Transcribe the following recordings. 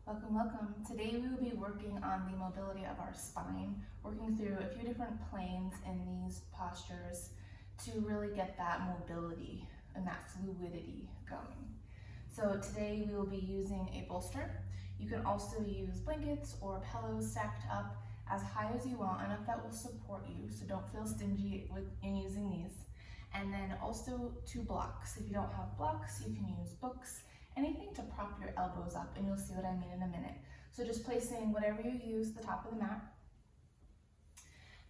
Welcome, welcome. Today we will be working on the mobility of our spine, working through a few different planes in these postures to really get that mobility and that fluidity going. So today we will be using a bolster. You can also use blankets or pillows stacked up as high as you want, enough that will support you, so don't feel stingy in using these. And then also 2 blocks. If you don't have blocks, you can use books, anything to prop your elbows up, and you'll see what I mean in a minute. So just placing whatever you use at the top of the mat.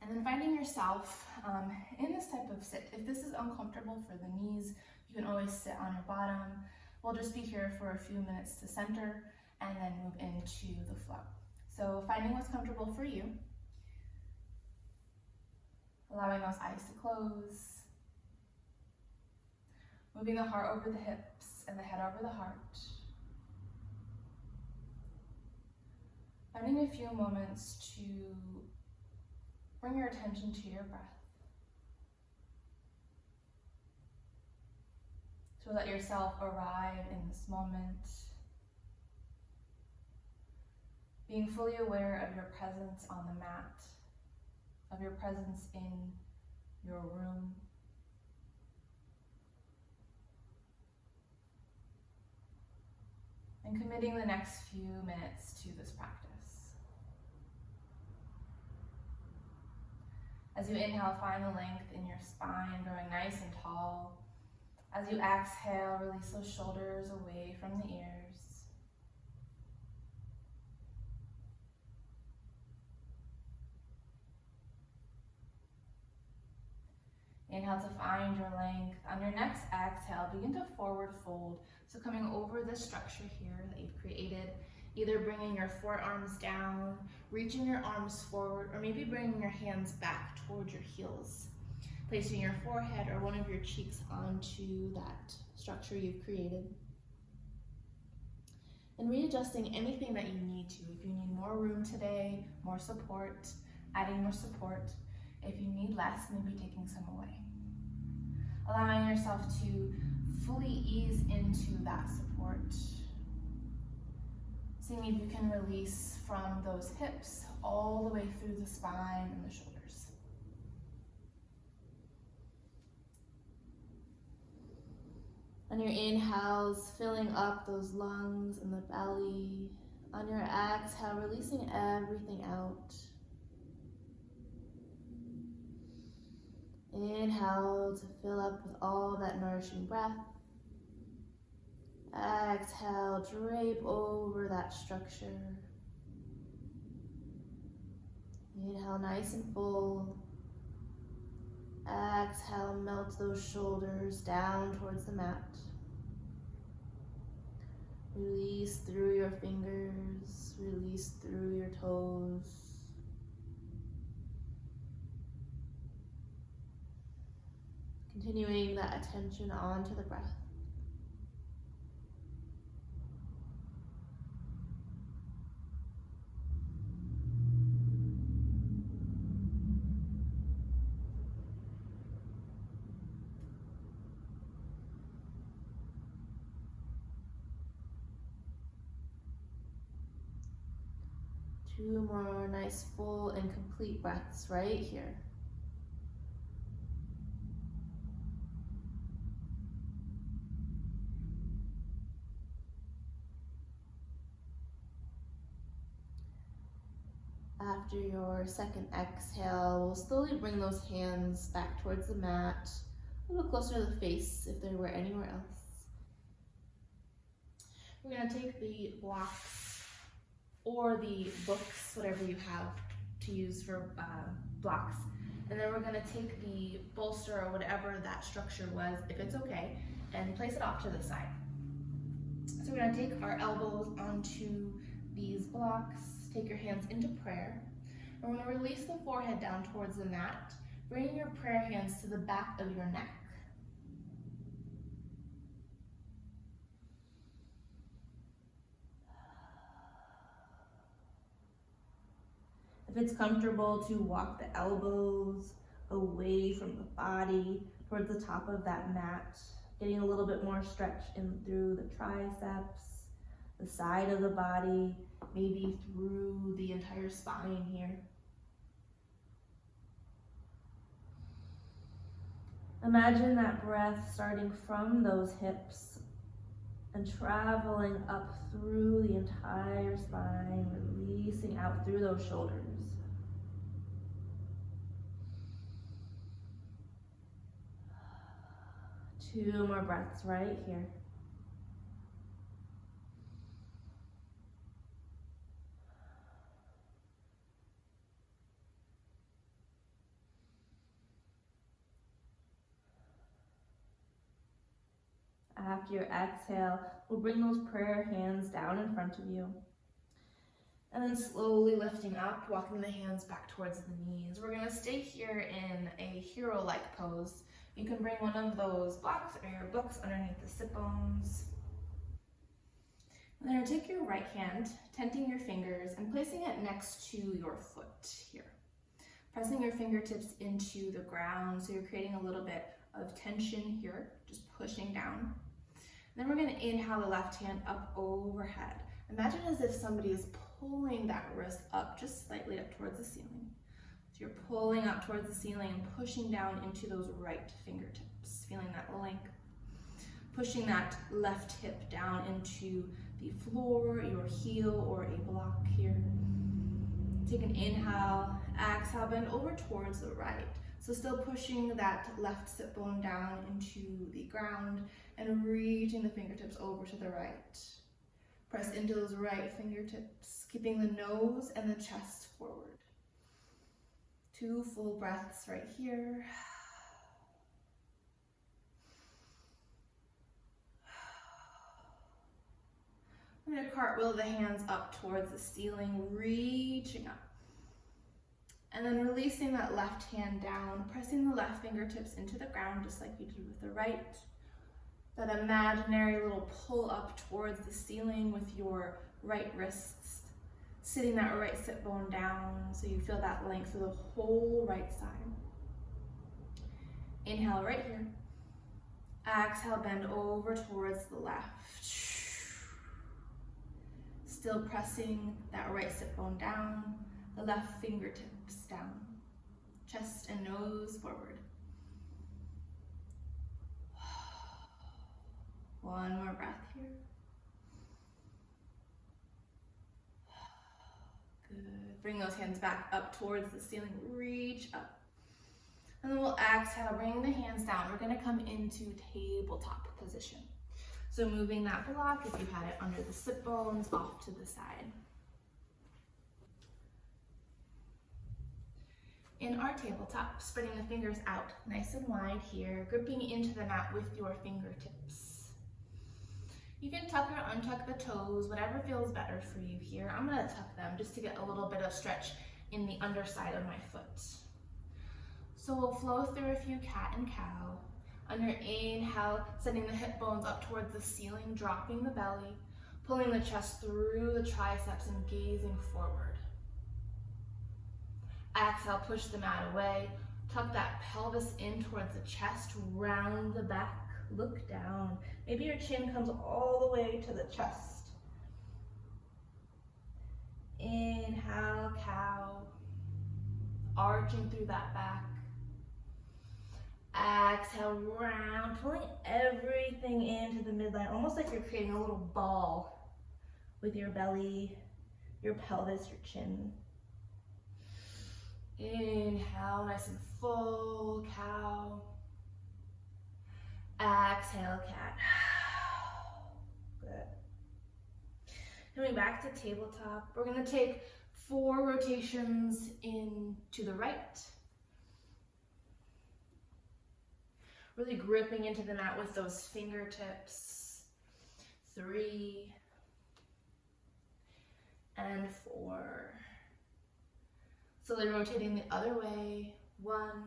And then finding yourself in this type of sit. If this is uncomfortable for the knees, you can always sit on your bottom. We'll just be here for a few minutes to center and then move into the flow. So finding what's comfortable for you. Allowing those eyes to close. Moving the heart over the hips and the head over the heart. Finding a few moments to bring your attention to your breath. To let yourself arrive in this moment. Being fully aware of your presence on the mat, of your presence in your room. And committing the next few minutes to this practice. As you inhale, find the length in your spine, growing nice and tall. As you exhale, release those shoulders away from the ears. Inhale to find your length. On your next exhale, begin to forward fold. So coming over this structure here that you've created, either bringing your forearms down, reaching your arms forward, or maybe bringing your hands back towards your heels. Placing your forehead or one of your cheeks onto that structure you've created. And readjusting anything that you need to. If you need more room today, more support, adding more support. If you need less, maybe taking some away. Allowing yourself to fully ease into that support. Seeing if you can release from those hips all the way through the spine and the shoulders. On your inhales, filling up those lungs and the belly. On your exhale, releasing everything out. Inhale to fill up with all that nourishing breath. Exhale, drape over that structure. Inhale, nice and full. Exhale, melt those shoulders down towards the mat. Release through your fingers, release through your toes. Continuing that attention onto the breath. Two more nice full and complete breaths right here. After your second exhale, we'll slowly bring those hands back towards the mat, a little closer to the face if they were anywhere else. We're going to take the blocks or the books, whatever you have to use for blocks, and then we're going to take the bolster or whatever that structure was, if it's okay, and place it off to the side. So we're going to take our elbows onto these blocks. Take your hands into prayer. And we're going to release the forehead down towards the mat, bringing your prayer hands to the back of your neck. If it's comfortable to walk the elbows away from the body towards the top of that mat, getting a little bit more stretch in through the triceps, the side of the body, maybe through the entire spine here. Imagine that breath starting from those hips and traveling up through the entire spine, releasing out through those shoulders. Two more breaths right here. After your exhale, we'll bring those prayer hands down in front of you. And then slowly lifting up, walking the hands back towards the knees. We're gonna stay here in a hero-like pose. You can bring one of those blocks or your books underneath the sit bones. And then take your right hand, tenting your fingers and placing it next to your foot here. Pressing your fingertips into the ground, so you're creating a little bit of tension here, just pushing down. Then we're gonna inhale the left hand up overhead. Imagine as if somebody is pulling that wrist up, just slightly up towards the ceiling. So you're pulling up towards the ceiling and pushing down into those right fingertips, feeling that length. Pushing that left hip down into the floor, your heel, or a block here. Take an inhale, exhale, bend over towards the right. So still pushing that left sit bone down into the ground and reaching the fingertips over to the right. Press into those right fingertips, keeping the nose and the chest forward. 2 full breaths right here. I'm going to cartwheel the hands up towards the ceiling, reaching up. And then releasing that left hand down, pressing the left fingertips into the ground just like you did with the right. That imaginary little pull up towards the ceiling with your right wrists, sitting that right sit bone down so you feel that length through the whole right side. Inhale right here. Exhale, bend over towards the left. Still pressing that right sit bone down, the left fingertips down, chest and nose forward. One more breath here. Good. Bring those hands back up towards the ceiling, reach up. And then we'll exhale, bring the hands down. We're gonna come into tabletop position. So moving that block, if you had it under the sit bones, off to the side. In our tabletop, spreading the fingers out nice and wide here, gripping into the mat with your fingertips. You can tuck or untuck the toes, whatever feels better for you here. I'm gonna tuck them just to get a little bit of stretch in the underside of my foot. So we'll flow through a few cat and cow. On your inhale, sending the hip bones up towards the ceiling, dropping the belly, pulling the chest through the triceps and gazing forward. Exhale, push the mat away, tuck that pelvis in towards the chest, round the back, look down. Maybe your chin comes all the way to the chest. Inhale, cow, arching through that back. Exhale, round, pulling everything into the midline, almost like you're creating a little ball with your belly, your pelvis, your chin. Inhale, nice and full, cow. Exhale, cat. Good. Coming back to tabletop, we're gonna take 4 rotations in to the right. Really gripping into the mat with those fingertips. 3 and 4. Slowly rotating the other way. 1.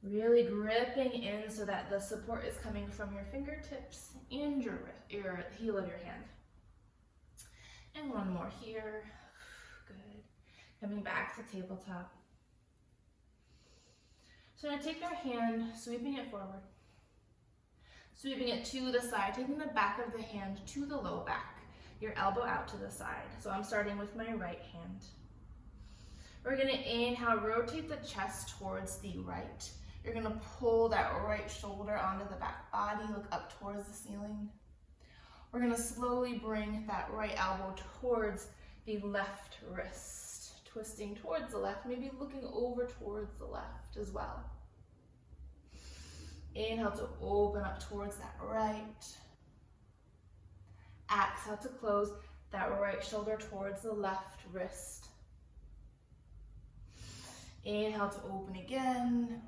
Really gripping in so that the support is coming from your fingertips and your heel of your hand. And 1 more here. Good. Coming back to tabletop. So I'm going to take our hand, sweeping it forward. Sweeping it to the side, taking the back of the hand to the low back, your elbow out to the side. So I'm starting with my right hand. We're gonna inhale, rotate the chest towards the right. You're gonna pull that right shoulder onto the back body, look up towards the ceiling. We're gonna slowly bring that right elbow towards the left wrist, twisting towards the left, maybe looking over towards the left as well. Inhale to open up towards that right. Exhale to close that right shoulder towards the left wrist. Inhale to open again.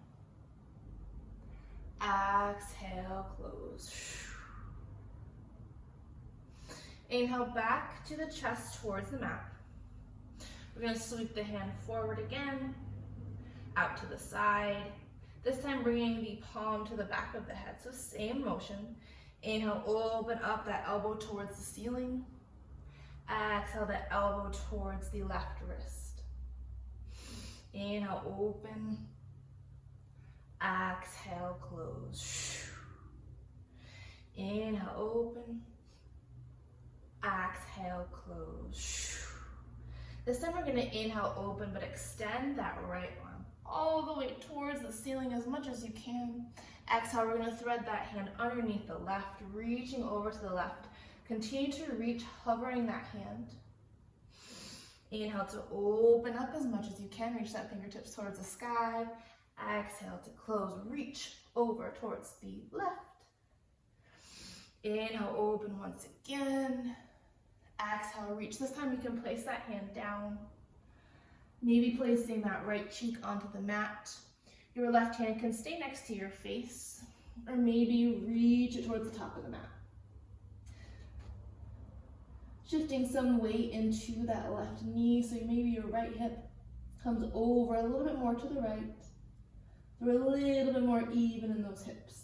Exhale, close. Inhale back to the chest towards the mat. We're going to sweep the hand forward again, out to the side. This time bringing the palm to the back of the head. So same motion. Inhale, open up that elbow towards the ceiling. Exhale, that elbow towards the left wrist. Inhale, open. Exhale, close. Inhale, open. Exhale, close. This time we're going to inhale, open, but extend that right arm all the way towards the ceiling as much as you can. Exhale, we're going to thread that hand underneath the left, reaching over to the left. Continue to reach, hovering that hand. Inhale to open up as much as you can. Reach that fingertips towards the sky. Exhale to close. Reach over towards the left. Inhale, open once again. Exhale, reach. This time you can place that hand down. Maybe placing that right cheek onto the mat. Your left hand can stay next to your face, or maybe reach it towards the top of the mat. Shifting some weight into that left knee, so maybe your right hip comes over a little bit more to the right. So we're a little bit more even in those hips.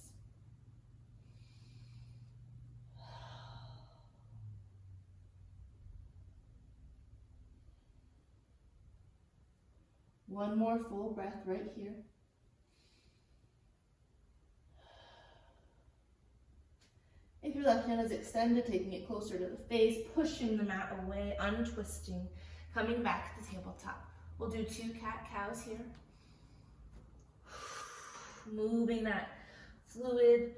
One more full breath right here. If your left hand is extended, taking it closer to the face, pushing the mat away, untwisting, coming back to the tabletop. We'll do 2 cat-cows here. Moving that fluid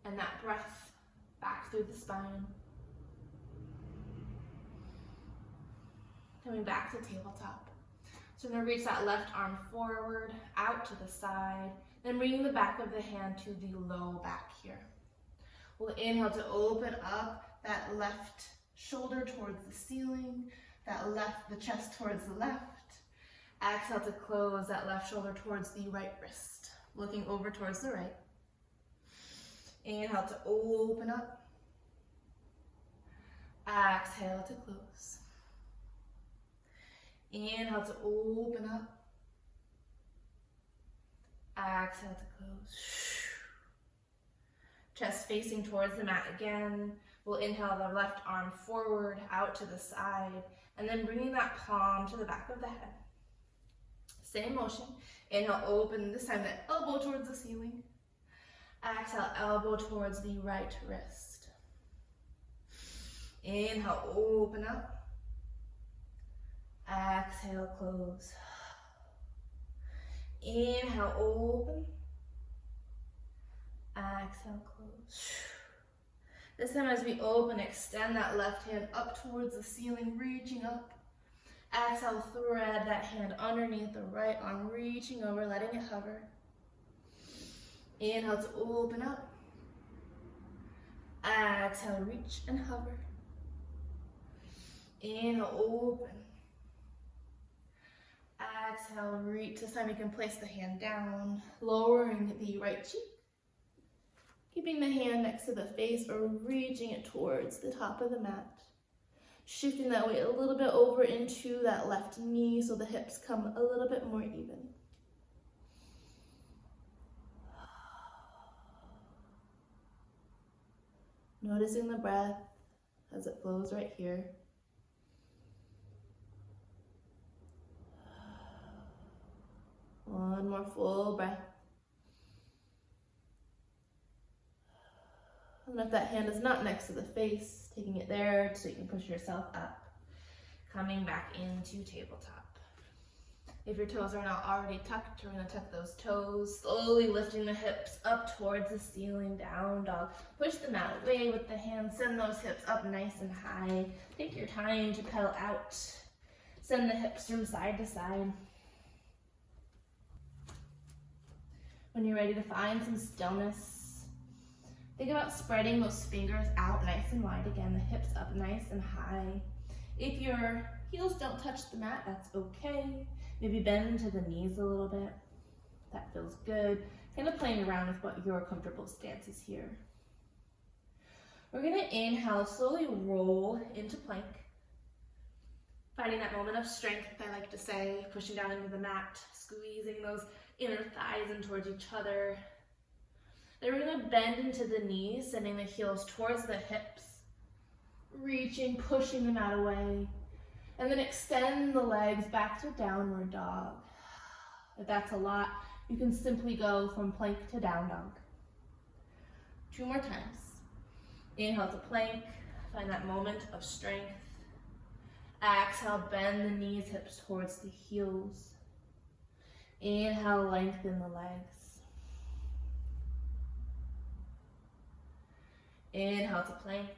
and that breath back through the spine. Coming back to tabletop. So we're going to reach that left arm forward, out to the side, then bringing the back of the hand to the low back here. We'll inhale to open up that left shoulder towards the ceiling, the chest towards the left. Exhale to close that left shoulder towards the right wrist, looking over towards the right. Inhale to open up. Exhale to close. Inhale to open up. Exhale to close. Chest facing towards the mat again. We'll inhale the left arm forward, out to the side, and then bringing that palm to the back of the head. Same motion. Inhale, open, this time the elbow towards the ceiling. Exhale, elbow towards the right wrist. Inhale, open up. Exhale, close. Inhale, open. Exhale, close. This time as we open, extend that left hand up towards the ceiling, reaching up. Exhale, thread that hand underneath the right arm, reaching over, letting it hover. Inhale to open up. Exhale, reach and hover. Inhale, open. Exhale, reach. This time you can place the hand down, lowering the right cheek. Keeping the hand next to the face or reaching it towards the top of the mat. Shifting that weight a little bit over into that left knee so the hips come a little bit more even. Noticing the breath as it flows right here. One more full breath. if that hand is not next to the face, taking it there so you can push yourself up. Coming back into tabletop. If your toes are not already tucked, we're going to tuck those toes, slowly lifting the hips up towards the ceiling, down dog. Push the mat away with the hands, send those hips up nice and high. Take your time to pedal out. Send the hips from side to side. When you're ready to find some stillness, think about spreading those fingers out nice and wide again, the hips up nice and high. If your heels don't touch the mat, that's okay. Maybe bend to the knees a little bit. That feels good. Kind of playing around with what your comfortable stance is here. We're going to inhale, slowly roll into plank. Finding that moment of strength, I like to say, pushing down into the mat, squeezing those inner thighs in towards each other. Then we're going to bend into the knees, sending the heels towards the hips. Reaching, pushing the mat away. And then extend the legs back to downward dog. If that's a lot, you can simply go from plank to down dog. 2 more times. Inhale to plank, find that moment of strength. Exhale, bend the knees, hips towards the heels. Inhale, lengthen the legs. Inhale to plank.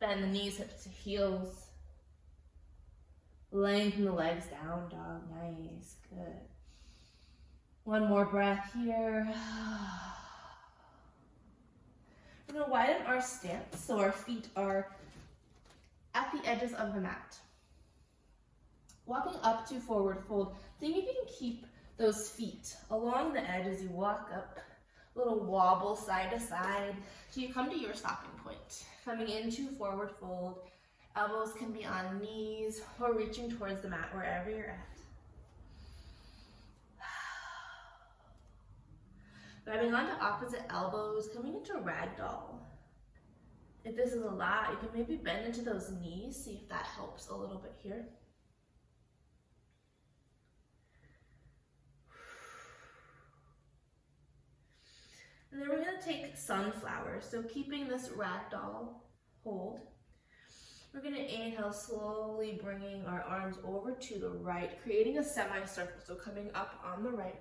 Bend the knees, hips to heels. Lengthen the legs, down dog, nice, good. One more breath here. We're going to widen our stance so our feet are at the edges of the mat. Walking up to forward fold, seeing if you can keep those feet along the edge as you walk up. Little wobble side to side till you come to your stopping point. Coming into forward fold. Elbows can be on knees or reaching towards the mat wherever you're at. Grabbing onto opposite elbows, coming into ragdoll. If this is a lot, you can maybe bend into those knees, see if that helps a little bit here. And then we're going to take sunflower. So keeping this ragdoll hold. We're going to inhale, slowly bringing our arms over to the right, creating a semicircle. So coming up on the right,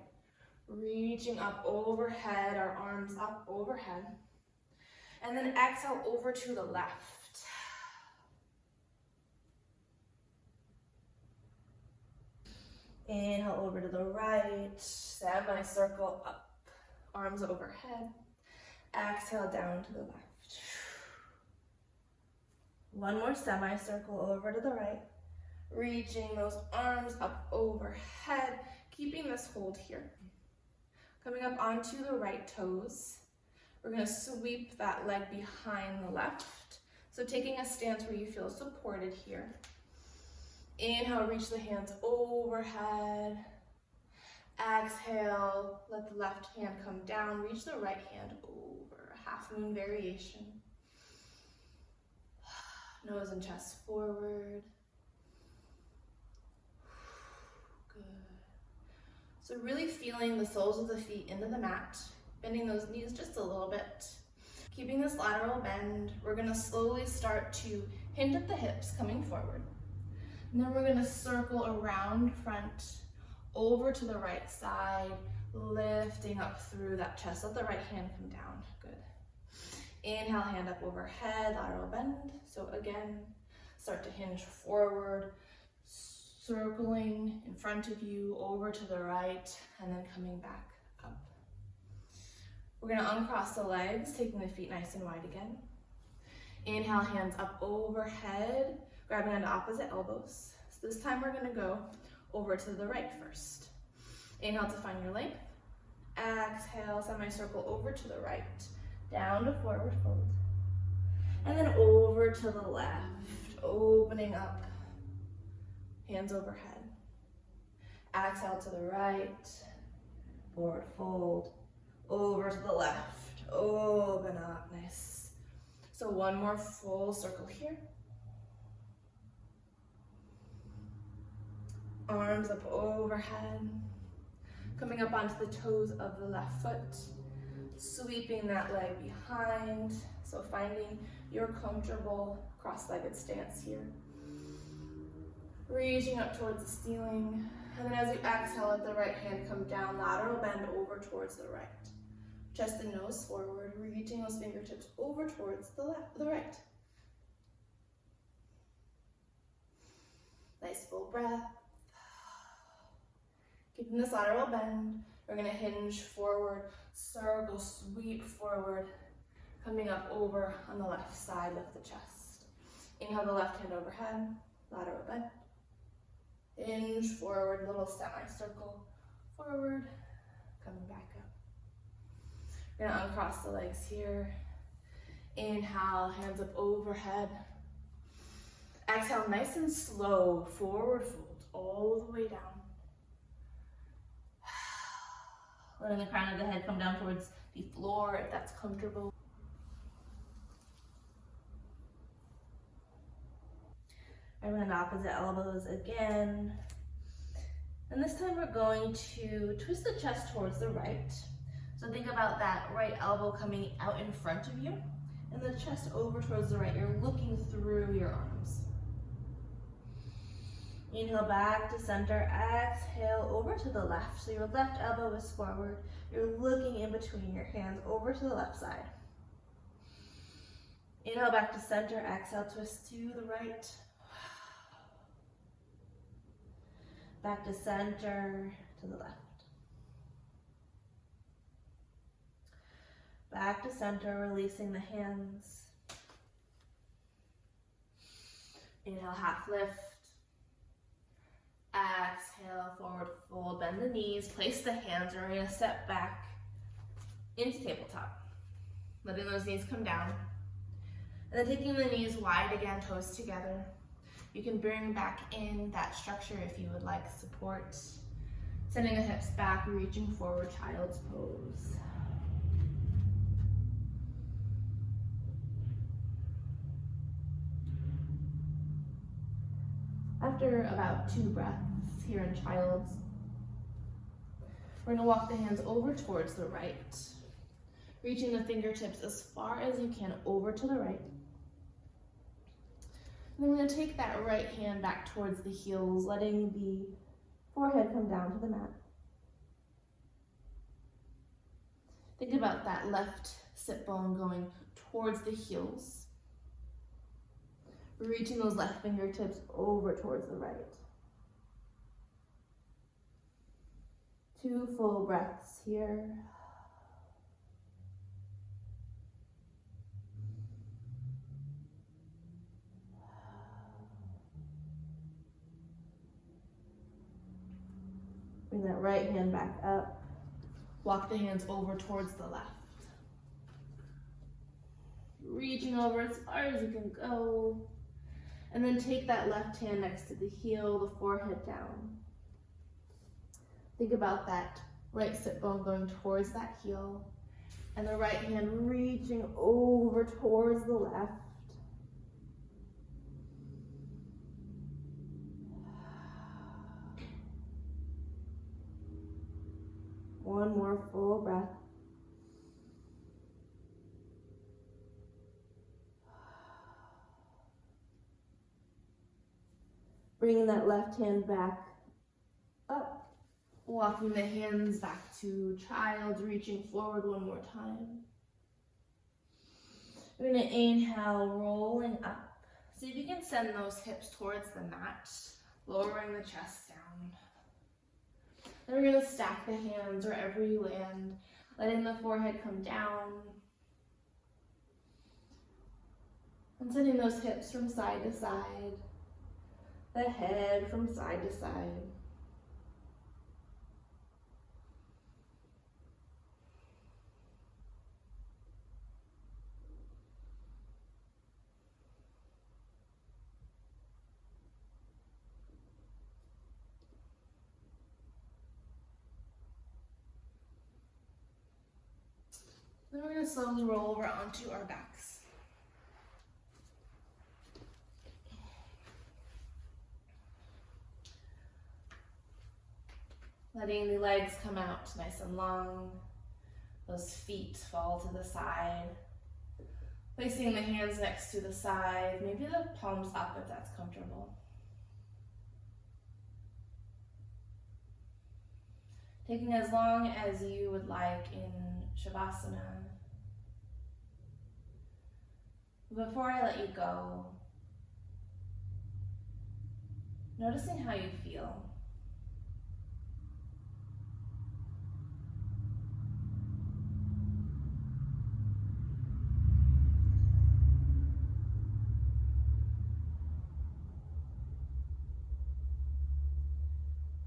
reaching up overhead, our arms up overhead. And then exhale over to the left. Inhale over to the right, semicircle up, arms overhead. Exhale down to the left. One more semicircle over to the right, reaching those arms up overhead, keeping this hold here. Coming up onto the right toes, we're going to sweep that leg behind the left. So taking a stance where you feel supported here. Inhale, reach the hands overhead. Exhale, let the left hand come down, reach the right hand over, half moon variation. Nose and chest forward. Good. So really feeling the soles of the feet into the mat, bending those knees just a little bit. Keeping this lateral bend, we're going to slowly start to hinge at the hips coming forward. And then we're going to circle around front, over to the right side, lifting up through that chest. Let the right hand come down. Good. Inhale, hand up overhead, lateral bend. So again, start to hinge forward, circling in front of you, over to the right, and then coming back up. We're going to uncross the legs, taking the feet nice and wide again. Inhale, hands up overhead, grabbing onto opposite elbows. So this time we're going to go over to the right first. Inhale to find your length. Exhale, semicircle over to the right. Down to forward fold. And then over to the left, opening up. Hands overhead. Exhale to the right. Forward fold. Over to the left. Open up. Nice. So one more full circle here. Arms up overhead. Coming up onto the toes of the left foot. Sweeping that leg behind, so finding your comfortable cross-legged stance here. Reaching up towards the ceiling, and then as you exhale, let the right hand come down, lateral bend over towards the right. Chest and nose forward, reaching those fingertips over towards the right. Nice full breath. Keeping this lateral bend, we're gonna hinge forward, circle, sweep forward, coming up over on the left side, lift the chest. Inhale the left hand overhead, lateral bend. Hinge forward, little semicircle, forward, coming back up. We're gonna uncross the legs here. Inhale, hands up overhead. Exhale, nice and slow, forward fold, all the way down. Letting the crown of the head come down towards the floor if that's comfortable. I bend opposite elbows again. And this time we're going to twist the chest towards the right. So think about that right elbow coming out in front of you and the chest over towards the right. You're looking through your arms. Inhale back to center, exhale over to the left. So your left elbow is forward. You're looking in between your hands over to the left side. Inhale back to center, exhale, twist to the right. Back to center, to the left. Back to center, releasing the hands. Inhale, half lift. Exhale, forward fold, bend the knees, place the hands. We're going to step back into tabletop. Letting those knees come down. And then taking the knees wide again, toes together. You can bring back in that structure if you would like support. Sending the hips back, reaching forward, child's pose. After about 2 breaths here in child's, we're going to walk the hands over towards the right, reaching the fingertips as far as you can over to the right. And then we're going to take that right hand back towards the heels, letting the forehead come down to the mat. Think about that left sit bone going towards the heels. Reaching those left fingertips over towards the right. 2 full breaths here. Bring that right hand back up. Walk the hands over towards the left. Reaching over as far as you can go. And then take that left hand next to the heel, the forehead down. Think about that right sit bone going towards that heel. And the right hand reaching over towards the left. One more full breath. Bringing that left hand back up. Walking the hands back to child, reaching forward one more time. We're going to inhale, rolling up. See if you can send those hips towards the mat, lowering the chest down. Then we're going to stack the hands wherever you land, letting the forehead come down. And sending those hips from side to side. The head from side to side. Then we're going to slowly roll over onto our backs. Letting the legs come out nice and long. Those feet fall to the side. Placing the hands next to the side, maybe the palms up if that's comfortable. Taking as long as you would like in Shavasana. Before I let you go, noticing how you feel.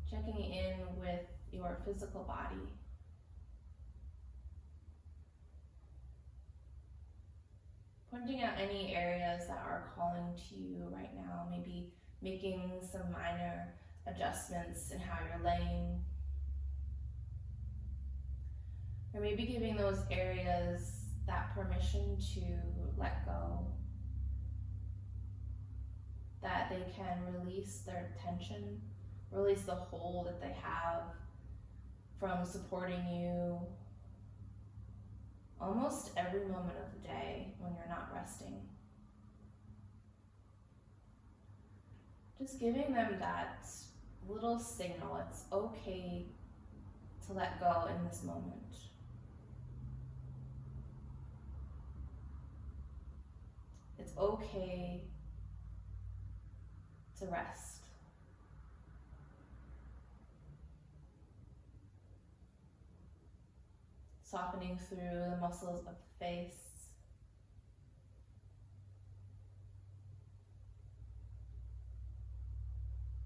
Checking in with your physical body. Pointing out any areas that are calling to you right now, maybe making some minor adjustments in how you're laying. Or maybe giving those areas that permission to let go, that they can release their tension, release the hold that they have from supporting you almost every moment of the day when you're not resting. Just giving them that little signal, it's okay to let go in this moment. It's okay to rest. Softening through the muscles of the face.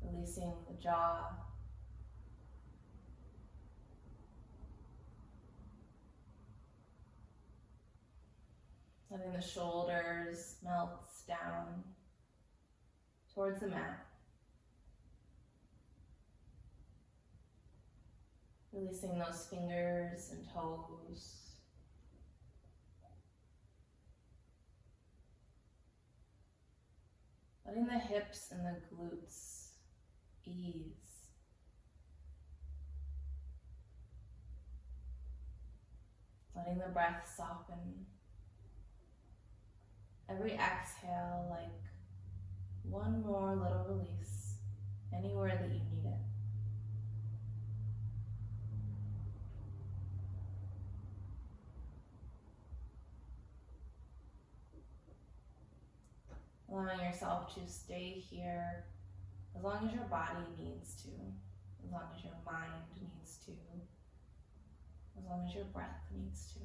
Releasing the jaw. Letting the shoulders melt down towards the mat. Releasing those fingers and toes. Letting the hips and the glutes ease. Letting the breath soften. Every exhale like one more little release, anywhere that you need it. Allowing yourself to stay here as long as your body needs to, as long as your mind needs to, as long as your breath needs to.